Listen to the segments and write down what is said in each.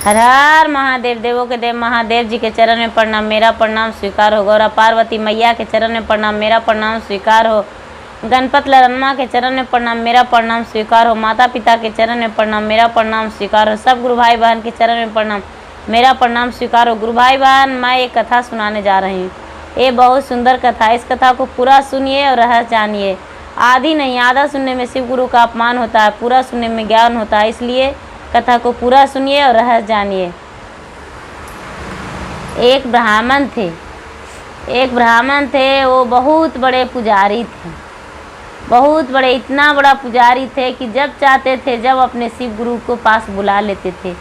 हर हर महादेव। देवों के देव महादेव जी के चरण में प्रणाम, मेरा प्रणाम स्वीकार हो। गौरा पार्वती मैया के चरण में प्रणाम, मेरा प्रणाम स्वीकार हो। गणपत लरनमा के चरण में प्रणाम, मेरा प्रणाम स्वीकार हो। माता पिता के चरण में प्रणाम, मेरा प्रणाम स्वीकार हो। सब गुरु भाई बहन के चरण में प्रणाम, मेरा प्रणाम स्वीकार हो। गुरु भाई बहन, मैं एक कथा सुनाने जा रही हूँ। ये बहुत सुंदर कथा है। इस कथा को पूरा सुनिए और रहस्य जानिए। आधी नहीं, आधा सुनने में शिव गुरु का अपमान होता है, पूरा सुनने में ज्ञान होता है। इसलिए कथा को पूरा सुनिए और रहस्य जानिए। एक ब्राह्मण थे, वो बहुत बड़े पुजारी थे, बहुत बड़े, इतना बड़ा पुजारी थे कि जब चाहते थे जब अपने शिव गुरु को पास बुला लेते थे,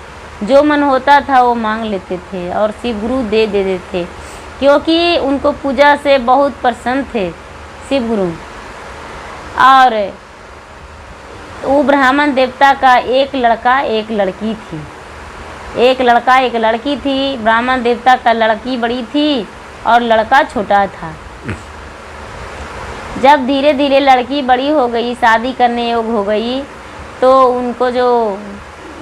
जो मन होता था वो मांग लेते थे और शिव गुरु दे देते थे, क्योंकि उनको पूजा से बहुत प्रसन्न थे शिव गुरु। और वो ब्राह्मण देवता का एक लड़का एक लड़की थी, एक लड़का एक लड़की थी। ब्राह्मण देवता का लड़की बड़ी थी और लड़का छोटा था। जब धीरे धीरे लड़की बड़ी हो गई, शादी करने योग्य हो गई, तो उनको जो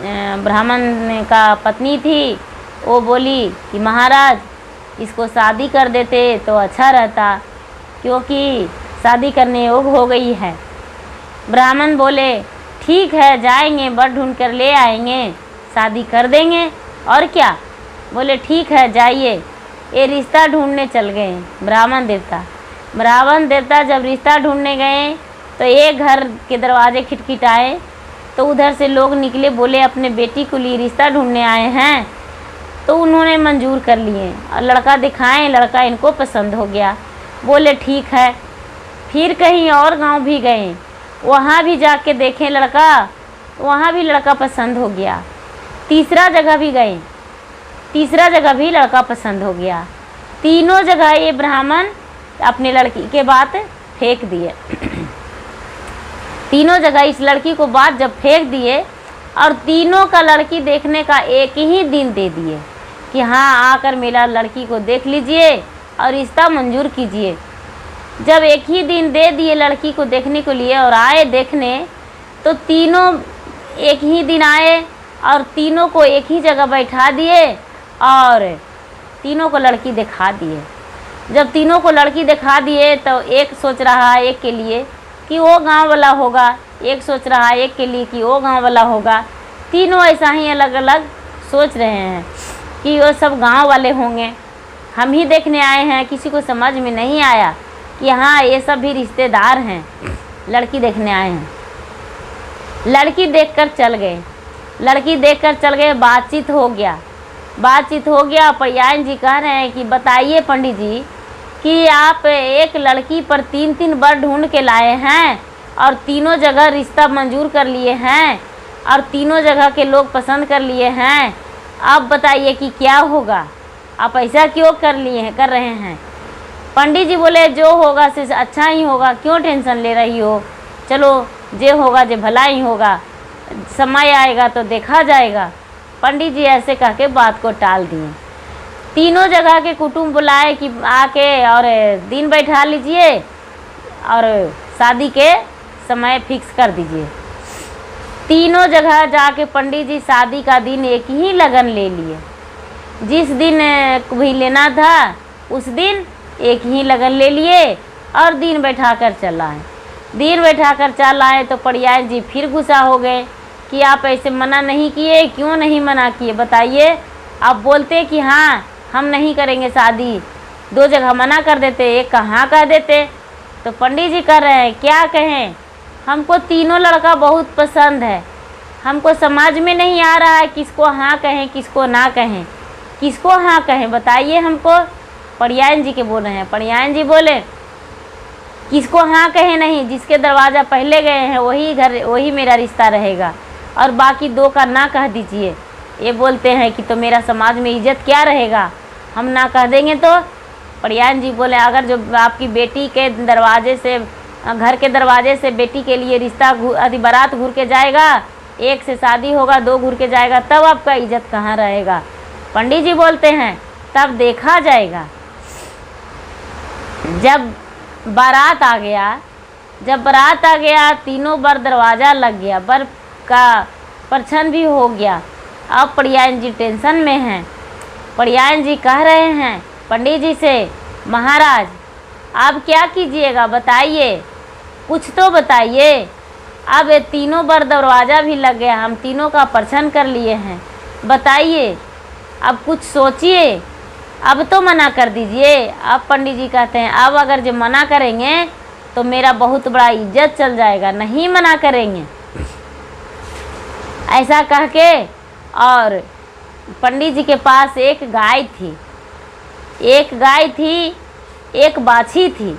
ब्राह्मण का पत्नी थी वो बोली कि महाराज इसको शादी कर देते तो अच्छा रहता, क्योंकि शादी करने योग्य हो गई है। ब्राह्मण बोले ठीक है, जाएंगे, बर ढूंढ कर ले आएंगे, शादी कर देंगे, और क्या। बोले ठीक है, जाइए। ये रिश्ता ढूंढने चल गए ब्राह्मण देवता जब रिश्ता ढूंढने गए तो एक घर के दरवाजे खिटखिटाए, तो उधर से लोग निकले, बोले अपने बेटी को लिए रिश्ता ढूंढने आए हैं। तो उन्होंने मंजूर कर लिए और लड़का दिखाएं, लड़का इनको पसंद हो गया। बोले ठीक है। फिर कहीं और गांव भी गए, वहाँ भी जाके देखें लड़का, वहाँ भी लड़का पसंद हो गया। तीसरा जगह भी गए, तीसरा जगह भी लड़का पसंद हो गया। तीनों जगह ये ब्राह्मण अपने लड़की के बात फेंक दिए। तीनों जगह इस लड़की को बात जब फेंक दिए और तीनों का लड़की देखने का एक ही दिन दे दिए कि हाँ आकर मेरा लड़की को देख लीजिए और रिश्ता मंजूर कीजिए। जब एक ही दिन दे दिए लड़की को देखने के लिए और आए देखने, तो तीनों एक ही दिन आए और तीनों को एक ही जगह बैठा दिए और तीनों को लड़की दिखा दिए। जब तीनों को लड़की दिखा दिए तो एक सोच रहा है एक के लिए कि वो गांव वाला होगा, एक सोच रहा है एक के लिए कि वो गांव वाला होगा। तीनों ऐसा ही अलग अलग सोच रहे हैं कि वो सब गांव वाले होंगे, हम ही देखने आए हैं। किसी को समझ में नहीं आया कि हाँ ये सब भी रिश्तेदार हैं, लड़की देखने आए हैं। लड़की देखकर चल गए, लड़की देखकर चल गए। बातचीत हो गया। प्रयान जी कह रहे हैं कि बताइए पंडित जी कि आप एक लड़की पर 3-3 बार ढूंढ के लाए हैं और तीनों जगह रिश्ता मंजूर कर लिए हैं और तीनों जगह के लोग पसंद कर लिए हैं। आप बताइए कि क्या होगा, आप ऐसा क्यों कर रहे हैं। पंडित जी बोले जो होगा से अच्छा ही होगा, क्यों टेंशन ले रही हो, चलो जो होगा जो भला ही होगा, समय आएगा तो देखा जाएगा। पंडित जी ऐसे कह के बात को टाल दिए। तीनों जगह के कुटुंब बुलाए कि आके और दिन बैठा लीजिए और शादी के समय फिक्स कर दीजिए। तीनों जगह जाके पंडित जी शादी का दिन एक ही लगन ले लिए। जिस दिन भी लेना था उस दिन एक ही लगन ले लिए और दिन बैठा कर चल आए। तो प्रयान जी फिर गुस्सा हो गए कि आप ऐसे मना नहीं किए, क्यों नहीं मना किए बताइए। आप बोलते कि हाँ हम नहीं करेंगे शादी, 2 जगह मना कर देते, एक कहाँ कह देते। तो पंडित जी कर रहे हैं क्या कहें, हमको तीनों लड़का बहुत पसंद है, हमको समझ में नहीं आ रहा है किसको हाँ कहें किसको ना कहें, किसको हाँ कहें बताइए हमको। प्रयान जी के बोल रहे हैं। प्रयान जी बोले किसको हाँ कहे नहीं, जिसके दरवाज़ा पहले गए हैं वही मेरा रिश्ता रहेगा और बाकी 2 का ना कह दीजिए। ये बोलते हैं कि तो मेरा समाज में इज्जत क्या रहेगा, हम ना कह देंगे तो। प्रयान जी बोले अगर जो आपकी बेटी के दरवाजे से, घर के दरवाजे से बेटी के लिए रिश्ता बारात घूर के जाएगा, 1 से शादी होगा, 2 घूर के जाएगा, तब आपका इज्जत कहाँ रहेगा। पंडित जी बोलते हैं तब देखा जाएगा। जब बारात आ गया, तीनों बार दरवाज़ा लग गया, बर का परछन भी हो गया, अब पड़ियान जी टेंशन में हैं। पड़ियान जी कह रहे हैं पंडित जी से, महाराज आप क्या कीजिएगा बताइए, कुछ तो बताइए। अब ये तीनों बार दरवाज़ा भी लग गया, हम तीनों का परछन कर लिए हैं, बताइए अब कुछ सोचिए, अब तो मना कर दीजिए। अब पंडित जी कहते हैं अब अगर जो मना करेंगे तो मेरा बहुत बड़ा इज्जत चल जाएगा, नहीं मना करेंगे। ऐसा कह के और पंडित जी के पास एक गाय थी, एक बाछी थी,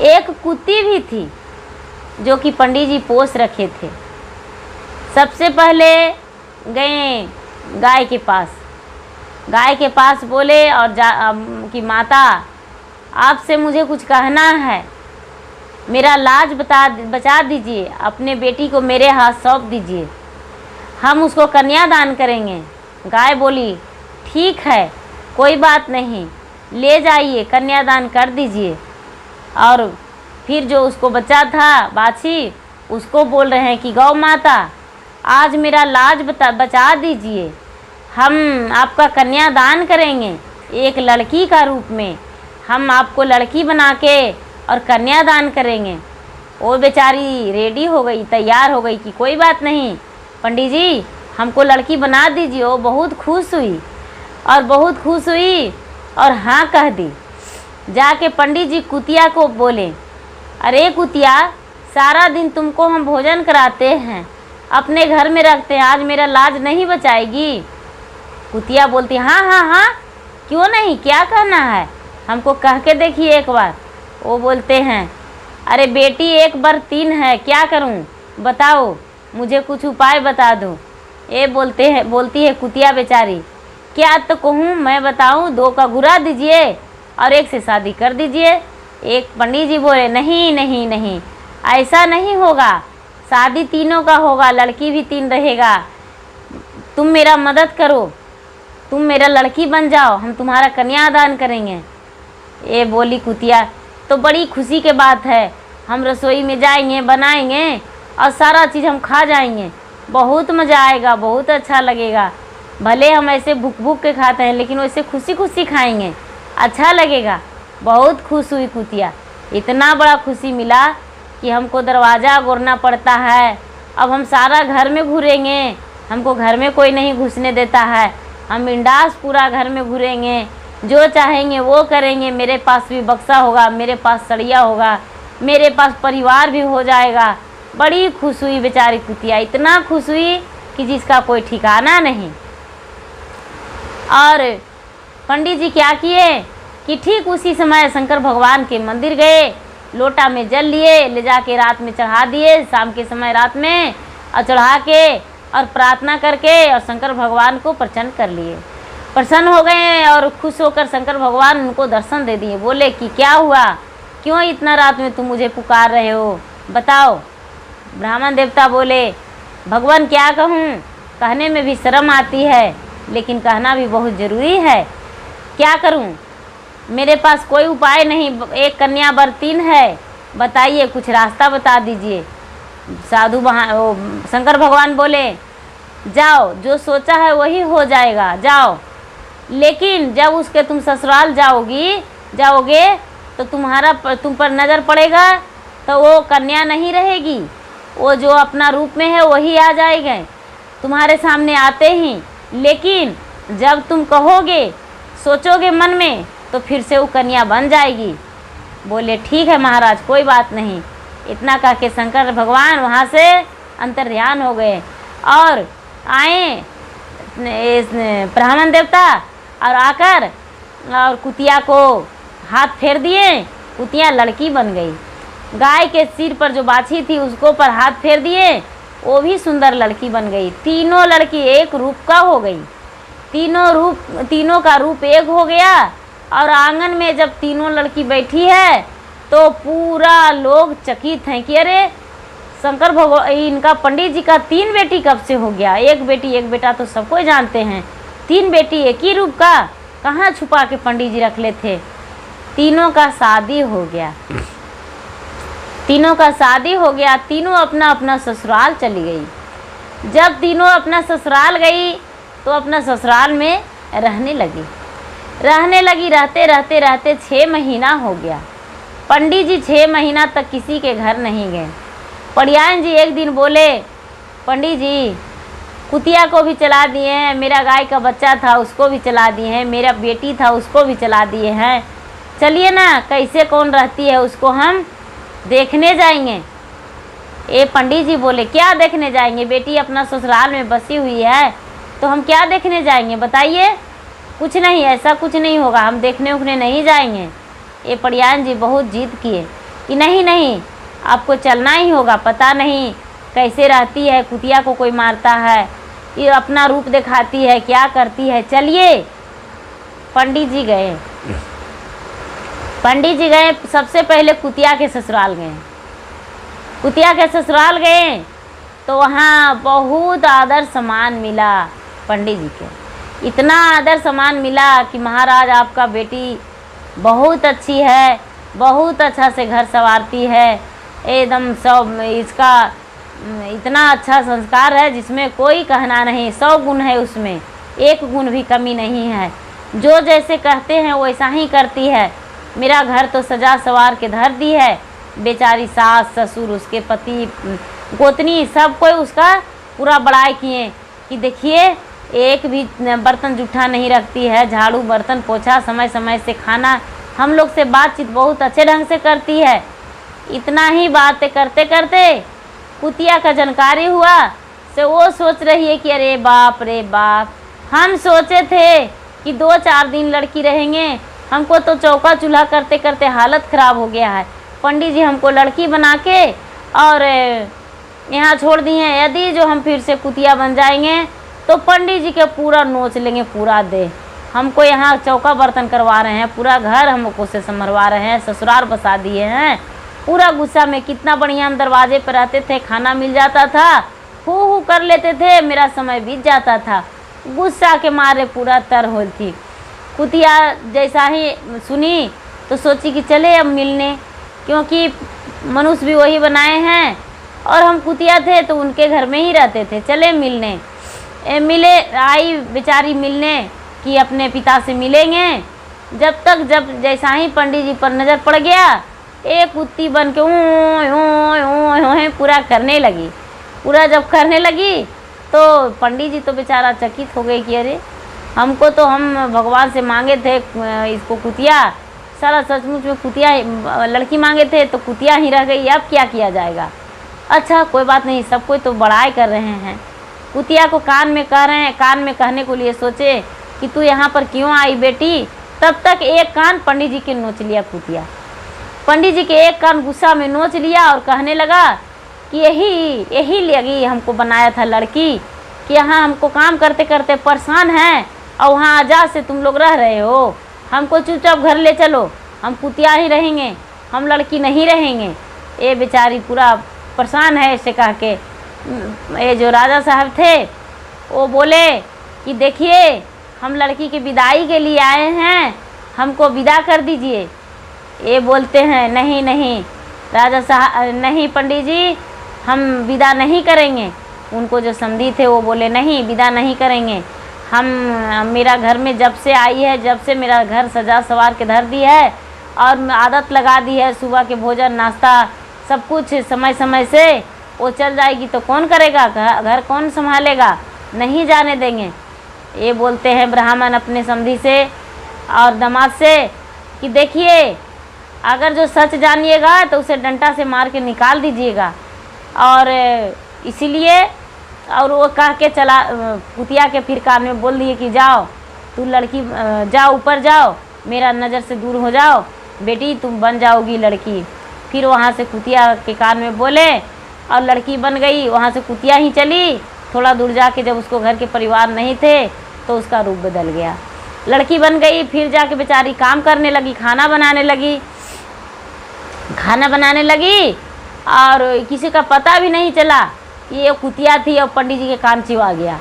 एक कुत्ती भी थी जो कि पंडित जी पोस रखे थे। सबसे पहले गए गाय के पास बोले और कि माता आपसे मुझे कुछ कहना है, मेरा लाज बचा दीजिए, अपने बेटी को मेरे हाथ सौंप दीजिए, हम उसको कन्यादान करेंगे। गाय बोली ठीक है कोई बात नहीं, ले जाइए कन्यादान कर दीजिए। और फिर जो उसको बच्चा था बाछी, उसको बोल रहे हैं कि गौ माता आज मेरा लाज बचा दीजिए, हम आपका कन्यादान करेंगे एक लड़की का रूप में, हम आपको लड़की बना के और कन्यादान करेंगे। वो बेचारी रेडी हो गई, तैयार हो गई कि कोई बात नहीं पंडित जी हमको लड़की बना दीजिए। वो बहुत खुश हुई और हाँ कह दी। जाके पंडित जी कुतिया को बोले, अरे कुतिया सारा दिन तुमको हम भोजन कराते हैं, अपने घर में रखते हैं, आज मेरा लाज नहीं बचाएगी। कुतिया बोलती हाँ क्यों नहीं, क्या कहना है, हमको कह के देखिए एक बार। वो बोलते हैं अरे बेटी एक बार 3 है, क्या करूं बताओ, मुझे कुछ उपाय बता दो। ये बोलती है कुतिया बेचारी, क्या तो कहूँ मैं बताऊं, 2 का गुरा दीजिए और 1 से शादी कर दीजिए। एक पंडित जी बोले नहीं ऐसा नहीं होगा, शादी तीनों का होगा, लड़की भी 3 रहेगा, तुम मेरा मदद करो, तुम मेरा लड़की बन जाओ, हम तुम्हारा कन्यादान करेंगे। ये बोली कुतिया तो बड़ी खुशी के बात है, हम रसोई में जाएंगे, बनाएंगे और सारा चीज़ हम खा जाएंगे, बहुत मज़ा आएगा, बहुत अच्छा लगेगा। भले हम ऐसे भूख के खाते हैं लेकिन वैसे खुशी खाएंगे, अच्छा लगेगा। बहुत खुश हुई कुतिया, इतना बड़ा खुशी मिला कि हमको दरवाज़ा गोरना पड़ता है, अब हम सारा घर में घूरेंगे, हमको घर में कोई नहीं घुसने देता है, हम बिंदास पूरा घर में घूरेंगे, जो चाहेंगे वो करेंगे, मेरे पास भी बक्सा होगा, मेरे पास सड़िया होगा, मेरे पास परिवार भी हो जाएगा। बड़ी खुश हुई बेचारी कुतिया, इतना खुश हुई कि जिसका कोई ठिकाना नहीं। और पंडित जी क्या किए कि ठीक उसी समय शंकर भगवान के मंदिर गए, लोटा में जल लिए, ले जाके रात में चढ़ा दिए, शाम के समय रात में और चढ़ा के और प्रार्थना करके और शंकर भगवान को प्रसन्न कर लिए। प्रसन्न हो गए और खुश होकर शंकर भगवान उनको दर्शन दे दिए। बोले कि क्या हुआ, क्यों इतना रात में तुम मुझे पुकार रहे हो, बताओ। ब्राह्मण देवता बोले भगवान क्या कहूँ, कहने में भी शर्म आती है लेकिन कहना भी बहुत ज़रूरी है, क्या करूँ, मेरे पास कोई उपाय नहीं, एक कन्या वर 3 है, बताइए कुछ रास्ता बता दीजिए। शंकर भगवान बोले जाओ, जो सोचा है वही हो जाएगा, जाओ, लेकिन जब उसके तुम ससुराल जाओगे तो तुम पर नज़र पड़ेगा तो वो कन्या नहीं रहेगी, वो जो अपना रूप में है वही आ जाएगा तुम्हारे सामने आते ही, लेकिन जब तुम कहोगे सोचोगे मन में तो फिर से वो कन्या बन जाएगी। बोले ठीक है महाराज कोई बात नहीं। इतना कह के शंकर भगवान वहाँ से अंतर्ध्यान हो गए और आए ब्राह्मण देवता और आकर और कुतिया को हाथ फेर दिए, कुतिया लड़की बन गई। गाय के सिर पर जो बाछी थी उसको पर हाथ फेर दिए, वो भी सुंदर लड़की बन गई। तीनों लड़की एक रूप का हो गई, तीनों का रूप एक हो गया। और आंगन में जब तीनों लड़की बैठी है तो पूरा लोग चकित हैं कि अरे शंकर भगवान, इनका पंडित जी का 3 बेटी कब से हो गया, एक बेटी एक बेटा तो सबको जानते हैं, 3 बेटी एक ही रूप का कहाँ छुपा के पंडित जी रख ले थे। तीनों का शादी हो गया, तीनों अपना अपना ससुराल चली गई। जब तीनों अपना ससुराल गई तो अपना ससुराल में रहने लगी। रहते रहते रहते 6 महीना हो गया। पंडित जी 6 महीना तक किसी के घर नहीं गए। पड़ियान जी एक दिन बोले, पंडित जी कुतिया को भी चला दिए हैं, मेरा गाय का बच्चा था उसको भी चला दिए हैं, मेरा बेटी था उसको भी चला दिए हैं, चलिए ना कैसे कौन रहती है उसको हम देखने जाएंगे। ये पंडित जी बोले, क्या देखने जाएंगे, बेटी अपना ससुराल में बसी हुई है तो हम क्या देखने जाएंगे बताइए। कुछ नहीं, ऐसा कुछ नहीं होगा, हम देखने उखने नहीं जाएंगे। ये पड़ियान जी बहुत जिद किए कि नहीं नहीं आपको चलना ही होगा, पता नहीं कैसे रहती है, कुतिया को कोई मारता है, ये अपना रूप दिखाती है, क्या करती है, चलिए। पंडित जी गए। पंडित जी गए, सबसे पहले कुतिया के ससुराल गए। कुतिया के ससुराल गए तो वहाँ बहुत आदर सम्मान मिला पंडित जी के। इतना आदर सम्मान मिला कि महाराज आपका बेटी बहुत अच्छी है, बहुत अच्छा से घर संवारती है, एकदम सब इसका इतना अच्छा संस्कार है जिसमें कोई कहना नहीं, 100 गुण है उसमें, एक गुण भी कमी नहीं है, जो जैसे कहते हैं वैसा ही करती है। मेरा घर तो सजा सवार के धर दी है। बेचारी सास ससुर उसके पति गोतनी सब कोई उसका पूरा बड़ाई किए कि देखिए एक भी बर्तन जूठा नहीं रखती है, झाड़ू बर्तन पोछा समय समय से, खाना, हम लोग से बातचीत बहुत अच्छे ढंग से करती है। इतना ही बातें करते करते कुतिया का जानकारी हुआ से वो सोच रही है कि अरे बाप रे बाप, हम सोचे थे कि 2-4 दिन लड़की रहेंगे, हमको तो चौका चूल्हा करते करते हालत ख़राब हो गया है। पंडित जी हमको लड़की बना के और यहाँ छोड़ दिए हैं, यदि जो हम फिर से कुतिया बन जाएंगे तो पंडित जी के पूरा नोच लेंगे, पूरा दे। हमको यहाँ चौका बर्तन करवा रहे हैं, पूरा घर हमको से संभरवा रहे हैं, ससुराल बसा दिए हैं। पूरा गुस्सा में, कितना बढ़िया हम दरवाजे पर रहते थे, खाना मिल जाता था, हू कर लेते थे, मेरा समय बीत जाता था। गुस्सा के मारे पूरा तर होल थी। कुतिया जैसा ही सुनी तो सोची कि चले अब मिलने, क्योंकि मनुष्य भी वही बनाए हैं और हम कुतिया थे तो उनके घर में ही रहते थे, चले मिलने। मिले, आई बेचारी मिलने कि अपने पिता से मिलेंगे। जब जैसा ही पंडित जी पर नज़र पड़ गया, एक कुत्ती बन के ऊँ पूरा करने लगी। पूरा जब करने लगी तो पंडित जी तो बेचारा चकित हो गए कि अरे हमको तो हम भगवान से मांगे थे इसको कुतिया, सारा सचमुच में कुतिया लड़की मांगे थे तो कुतिया ही रह गई, अब क्या किया जाएगा। अच्छा कोई बात नहीं, सब कोई तो बड़ाई कर रहे हैं। कुतिया को कान में कह रहे हैं, कान में कहने को लिए सोचे कि तू यहाँ पर क्यों आई बेटी। तब तक एक कान पंडित जी के नोच लिया कुतिया। पंडित जी के एक कान गुस्सा में नोच लिया और कहने लगा कि यही लगी हमको बनाया था लड़की, कि यहाँ हमको काम करते करते परेशान हैं और वहाँ आजाद से तुम लोग रह रहे हो, हमको चुपचाप घर ले चलो, हम कुतिया ही रहेंगे, हम लड़की नहीं रहेंगे। ये बेचारी पूरा परेशान है ऐसे कह के। ये जो राजा साहब थे वो बोले कि देखिए हम लड़की की विदाई के लिए आए हैं, हमको विदा कर दीजिए। ये बोलते हैं नहीं नहीं राजा साहब, नहीं पंडित जी हम विदा नहीं करेंगे। उनको जो समधी थे वो बोले नहीं विदा नहीं करेंगे, हम मेरा घर में जब से आई है, जब से मेरा घर सजा सवार के धर दी है और आदत लगा दी है, सुबह के भोजन नाश्ता सब कुछ समय समय से, वो चल जाएगी तो कौन करेगा, घर कौन संभालेगा, नहीं जाने देंगे। ये बोलते हैं ब्राह्मण अपने समधी से और दामाद से कि देखिए अगर जो सच जानिएगा तो उसे डंडा से मार के निकाल दीजिएगा। और इसीलिए और वो कह के चला, कुतिया के फिर कान में बोल दिए कि जाओ तू लड़की, जाओ ऊपर जाओ, मेरा नज़र से दूर हो जाओ, बेटी तुम बन जाओगी लड़की। फिर वहाँ से कुतिया के कान में बोले और लड़की बन गई। वहाँ से कुतिया ही चली, थोड़ा दूर जाके जब उसको घर के परिवार नहीं थे तो उसका रूप बदल गया, लड़की बन गई। फिर जाके बेचारी काम करने लगी, खाना बनाने लगी और किसी का पता भी नहीं चला कि ये कुतिया थी और पंडित जी के कान चिवा गया।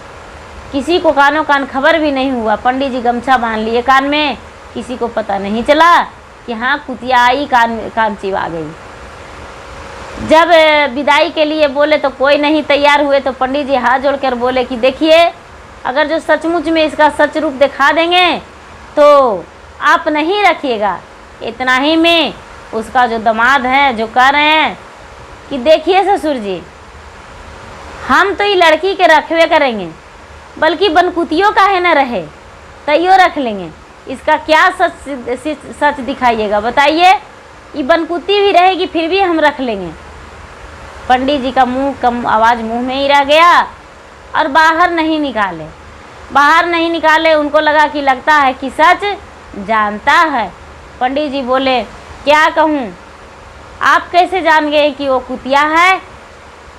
किसी को कानों कान खबर भी नहीं हुआ। पंडित जी गमछा बांध लिए कान में, किसी को पता नहीं चला कि हाँ कुतिया आई, कान चिवा गई। जब विदाई के लिए बोले तो कोई नहीं तैयार हुए, तो पंडित जी हाथ जोड़कर बोले कि देखिए, अगर जो सचमुच में इसका सच रूप दिखा देंगे तो आप नहीं रखिएगा। इतना ही में उसका जो दामाद है जो कह रहे हैं कि देखिए ससुर जी, हम तो ये लड़की के रखवे करेंगे, बल्कि बनकुतियों का है न रहे तैयो रख लेंगे। इसका क्या सच दिखाइएगा बताइए। ये बनकुती भी रहेगी फिर भी हम रख लेंगे। पंडित जी का मुंह कम आवाज़ मुंह में ही रह गया और बाहर नहीं निकाले। उनको लगा कि लगता है कि सच जानता है। पंडित जी बोले, क्या कहूँ, आप कैसे जान गए कि वो कुतिया है?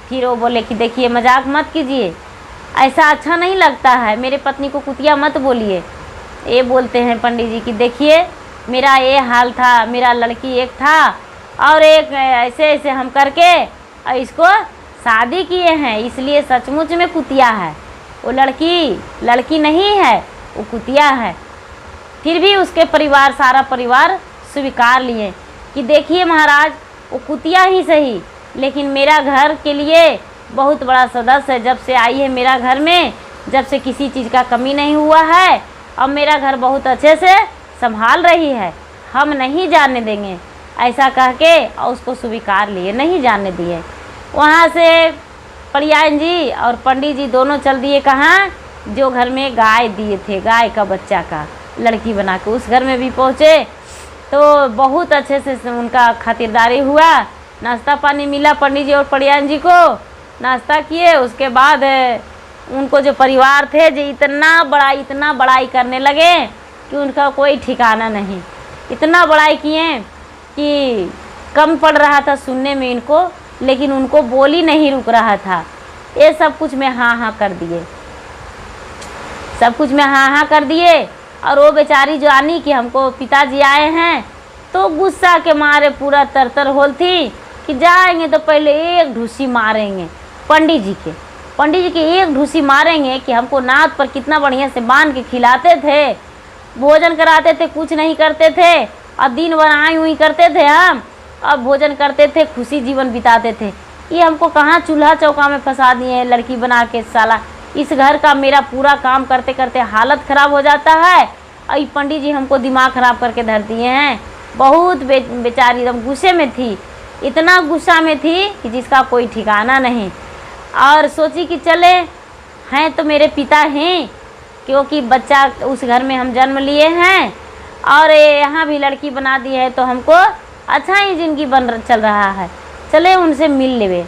फिर वो बोले कि देखिए, मजाक मत कीजिए, ऐसा अच्छा नहीं लगता है, मेरे पत्नी को कुतिया मत बोलिए। ये बोलते हैं पंडित जी कि देखिए, मेरा ये हाल था, मेरा लड़की एक था और एक ऐसे हम करके और इसको शादी किए हैं, इसलिए सचमुच में कुतिया है। वो लड़की नहीं है, वो कुतिया है। फिर भी उसके परिवार, सारा परिवार स्वीकार लिए कि देखिए महाराज, वो कुतिया ही सही, लेकिन मेरा घर के लिए बहुत बड़ा सदस्य है। जब से आई है मेरा घर में, जब से किसी चीज़ का कमी नहीं हुआ है और मेरा घर बहुत अच्छे से संभाल रही है, हम नहीं जाने देंगे। ऐसा कह के और उसको स्वीकार लिए, नहीं जाने दिए। वहाँ से परियान जी और पंडित जी दोनों चल दिए कहाँ? जो घर में गाय दिए थे, गाय का बच्चा का लड़की बना के उस घर में भी पहुँचे। तो बहुत अच्छे से उनका खातिरदारी हुआ, नाश्ता पानी मिला पंडित जी और परियान जी को। नाश्ता किए, उसके बाद उनको जो परिवार थे जो इतना बड़ाई करने लगे कि उनका कोई ठिकाना नहीं। इतना बड़ाई किए कि कम पड़ रहा था सुनने में इनको, लेकिन उनको बोली नहीं रुक रहा था। ये सब कुछ में हाँ कर दिए। और वो बेचारी जो आनी कि हमको पिताजी आए हैं, तो गुस्सा के मारे पूरा तरतर होल थी कि जाएंगे तो पहले एक ढूसी मारेंगे पंडित जी के एक ढूसी मारेंगे कि हमको नाद पर कितना बढ़िया से बांध के खिलाते थे, भोजन कराते थे, कुछ नहीं करते थे और दिन भर आई हुई करते थे हम, अब भोजन करते थे, खुशी जीवन बिताते थे। ये हमको कहाँ चूल्हा चौका में फंसा दिए हैं लड़की बना के। साला इस घर का मेरा पूरा काम करते करते हालत ख़राब हो जाता है और ये पंडित जी हमको दिमाग ख़राब करके धर दिए हैं। बहुत बेचारी एकदम गुस्से में थी, इतना गुस्सा में थी कि जिसका कोई ठिकाना नहीं। और सोची कि चले हैं तो मेरे पिता हैं, क्योंकि बच्चा उस घर में हम जन्म लिए हैं और यहाँ भी लड़की बना दी है, तो हमको अच्छा ही ज़िंदगी चल रहा है, चले उनसे मिल लेवे।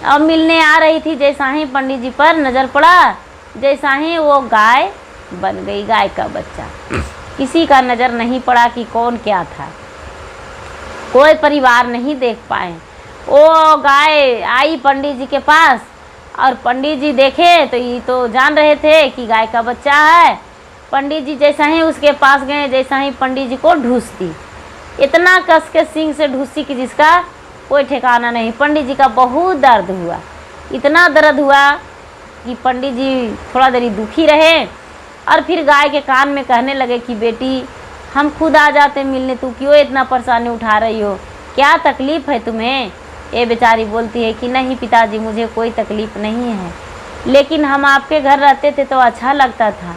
और मिलने आ रही थी, जैसा ही पंडित जी पर नज़र पड़ा, जैसा ही वो गाय बन गई, गाय का बच्चा। किसी का नज़र नहीं पड़ा कि कौन क्या था, कोई परिवार नहीं देख पाए। वो गाय आई पंडित जी के पास और पंडित जी देखे तो ये तो जान रहे थे कि गाय का बच्चा है। पंडित जी जैसा ही उसके पास गए, जैसा ही पंडित जी को ढूस दी, इतना कस के सींग से ढूसी कि जिसका कोई ठिकाना नहीं। पंडित जी का बहुत दर्द हुआ, इतना दर्द हुआ कि पंडित जी थोड़ा देरी दुखी रहे और फिर गाय के कान में कहने लगे कि बेटी, हम खुद आ जाते मिलने, तू क्यों इतना परेशानी उठा रही हो, क्या तकलीफ़ है तुम्हें? ये बेचारी बोलती है कि नहीं पिताजी, मुझे कोई तकलीफ़ नहीं है, लेकिन हम आपके घर रहते थे तो अच्छा लगता था।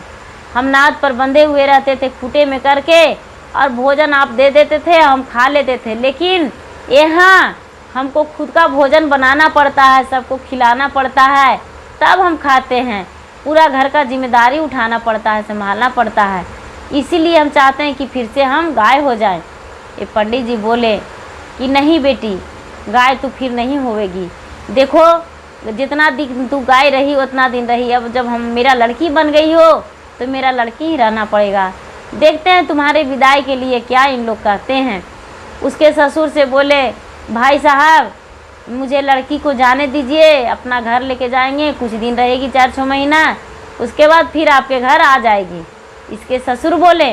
हम नाद पर बंधे हुए रहते थे खूटे में करके और भोजन आप दे देते थे, हम खा लेते थे। लेकिन यहाँ हमको खुद का भोजन बनाना पड़ता है, सबको खिलाना पड़ता है, तब हम खाते हैं। पूरा घर का जिम्मेदारी उठाना पड़ता है, संभालना पड़ता है। इसीलिए हम चाहते हैं कि फिर से हम गाय हो जाएं। ये पंडित जी बोले कि नहीं बेटी, गाय तो फिर नहीं होवेगी। देखो, जितना दिन तू गाय रही उतना दिन रही, अब जब हम मेरा लड़की बन गई हो तो मेरा लड़की ही रहना पड़ेगा। देखते हैं तुम्हारे विदाई के लिए क्या इन लोग कहते हैं। उसके ससुर से बोले, भाई साहब मुझे लड़की को जाने दीजिए, अपना घर लेके जाएंगे, कुछ दिन रहेगी 4-6 महीना, उसके बाद फिर आपके घर आ जाएगी। इसके ससुर बोले,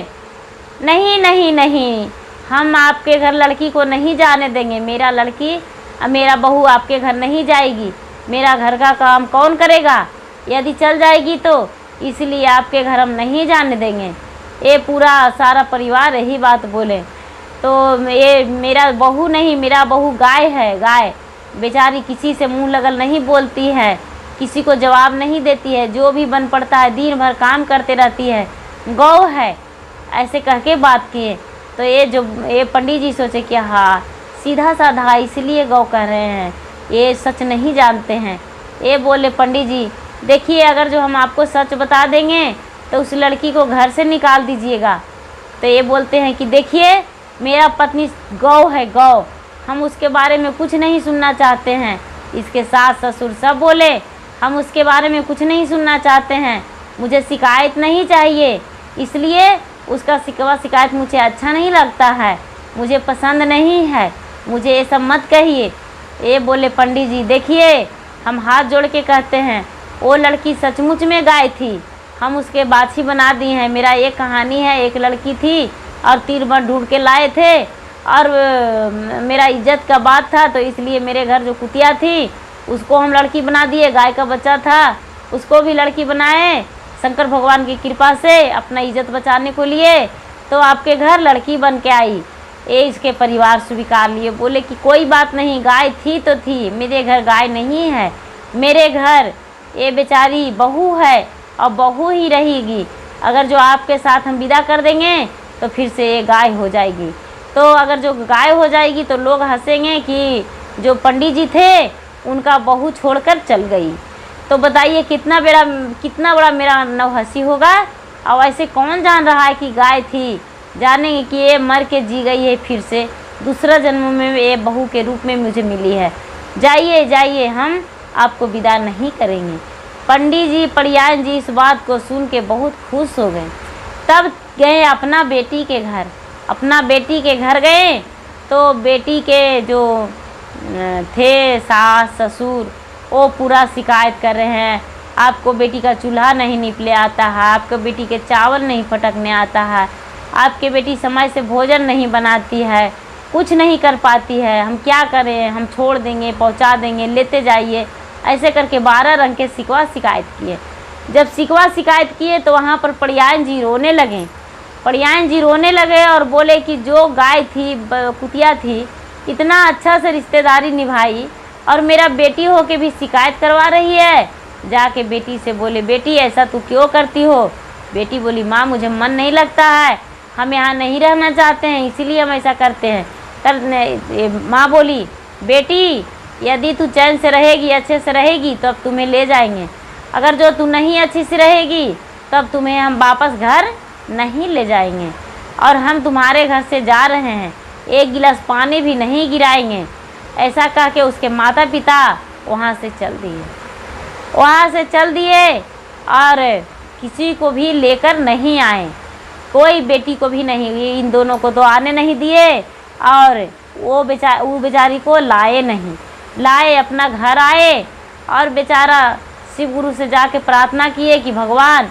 नहीं नहीं नहीं, हम आपके घर लड़की को नहीं जाने देंगे। मेरा लड़की, मेरा बहू आपके घर नहीं जाएगी, मेरा घर का काम कौन करेगा यदि चल जाएगी तो, इसलिए आपके घर हम नहीं जाने देंगे। ये पूरा सारा परिवार यही बात बोले। तो ये मेरा बहू नहीं, मेरा बहू गाय है, गाय। बेचारी किसी से मुंह लगल नहीं बोलती है, किसी को जवाब नहीं देती है, जो भी बन पड़ता है दिन भर काम करते रहती है, गौ है, ऐसे कह के बात किए। तो ये पंडित जी सोचे कि हाँ सीधा साधा इसलिए गौ कह रहे हैं, ये सच नहीं जानते हैं। ये बोले पंडित जी देखिए, अगर जो हम आपको सच बता देंगे तो उस लड़की को घर से निकाल दीजिएगा। तो ये बोलते हैं कि देखिए मेरा पत्नी गौ है, गौ, हम उसके बारे में कुछ नहीं सुनना चाहते हैं। इसके सास ससुर सब बोले हम उसके बारे में कुछ नहीं सुनना चाहते हैं, मुझे शिकायत नहीं चाहिए, इसलिए उसका शिकवा शिकायत मुझे अच्छा नहीं लगता है, मुझे पसंद नहीं है, मुझे ये सब मत कहिए। ये बोले पंडित जी देखिए, हम हाथ जोड़ के कहते हैं वो लड़की सचमुच में गाय थी, हम उसके बाछी बना दी हैं। मेरा एक कहानी है, एक लड़की थी और 3 बार ढूंढ के लाए थे और मेरा इज्जत का बात था, तो इसलिए मेरे घर जो कुतिया थी उसको हम लड़की बना दिए, गाय का बच्चा था उसको भी लड़की बनाए, शंकर भगवान की कृपा से अपना इज्जत बचाने को लिए, तो आपके घर लड़की बन के आई। ये इसके परिवार स्वीकार लिए, बोले कि कोई बात नहीं, गाय थी तो थी, मेरे घर गाय नहीं है, मेरे घर ये बेचारी बहू है और बहू ही रहेगी। अगर जो आपके साथ हम विदा कर देंगे तो फिर से ये गाय हो जाएगी। तो अगर जो गाय हो जाएगी तो लोग हंसेंगे कि जो पंडित जी थे उनका बहू छोड़कर चल गई। तो बताइए कितना बड़ा मेरा नवहसी होगा। और ऐसे कौन जान रहा है कि गाय थी, जानेंगे कि ये मर के जी गई है, फिर से दूसरा जन्म में ये बहू के रूप में मुझे मिली है। जाइए जाइए, हम आपको विदा नहीं करेंगे। पंडित जी पड़ियान जी इस बात को सुन के बहुत खुश हो गए। तब गए अपना बेटी के घर गए, तो बेटी के जो थे सास ससुर वो पूरा शिकायत कर रहे हैं, आपको बेटी का चूल्हा नहीं निपले आता है, आपको बेटी के चावल नहीं फटकने आता है, आपकी बेटी समय से भोजन नहीं बनाती है, कुछ नहीं कर पाती है, हम क्या करें, हम छोड़ देंगे, पहुंचा देंगे, लेते जाइए। ऐसे करके 12 रंग के शिकवा शिकायत किए। जब शिकवा शिकायत किए तो वहाँ पर पड़ियान जी रोने लगे और बोले कि जो गाय थी, कुतिया थी, इतना अच्छा से रिश्तेदारी निभाई और मेरा बेटी हो के भी शिकायत करवा रही है। जाके बेटी से बोले बेटी ऐसा तू क्यों करती हो। बेटी बोली माँ मुझे मन नहीं लगता है, हम यहाँ नहीं रहना चाहते हैं, इसीलिए हम ऐसा करते हैं। माँ बोली बेटी यदि तू चैन से रहेगी, अच्छे से रहेगी तो अब तुम्हें ले जाएंगे, अगर जो तू नहीं अच्छी से रहेगी तब तुम्हें हम वापस घर नहीं ले जाएंगे और हम तुम्हारे घर से जा रहे हैं, एक गिलास पानी भी नहीं गिराएंगे। ऐसा कह के उसके माता पिता वहाँ से चल दिए और किसी को भी लेकर नहीं आए, कोई बेटी को भी नहीं, इन दोनों को तो आने नहीं दिए और वो बेचारी को लाए अपना घर आए और बेचारा शिव गुरु से जाके प्रार्थना किए कि भगवान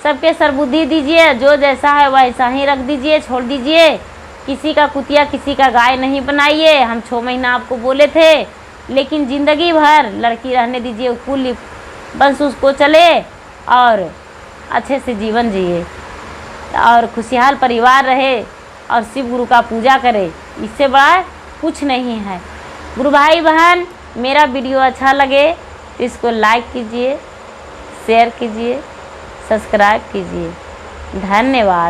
सबके सरबुद्धि दीजिए, जो जैसा है वैसा ही रख दीजिए, छोड़ दीजिए, किसी का कुतिया किसी का गाय नहीं बनाइए। हम 6 महीना आपको बोले थे, लेकिन ज़िंदगी भर लड़की रहने दीजिए, कुल बंश उसको चले और अच्छे से जीवन जिए और खुशहाल परिवार रहे और शिव गुरु का पूजा करे, इससे बड़ा कुछ नहीं है। गुरु भाई बहन, मेरा वीडियो अच्छा लगे तो इसको लाइक कीजिए, शेयर कीजिए, सब्सक्राइब कीजिए। धन्यवाद।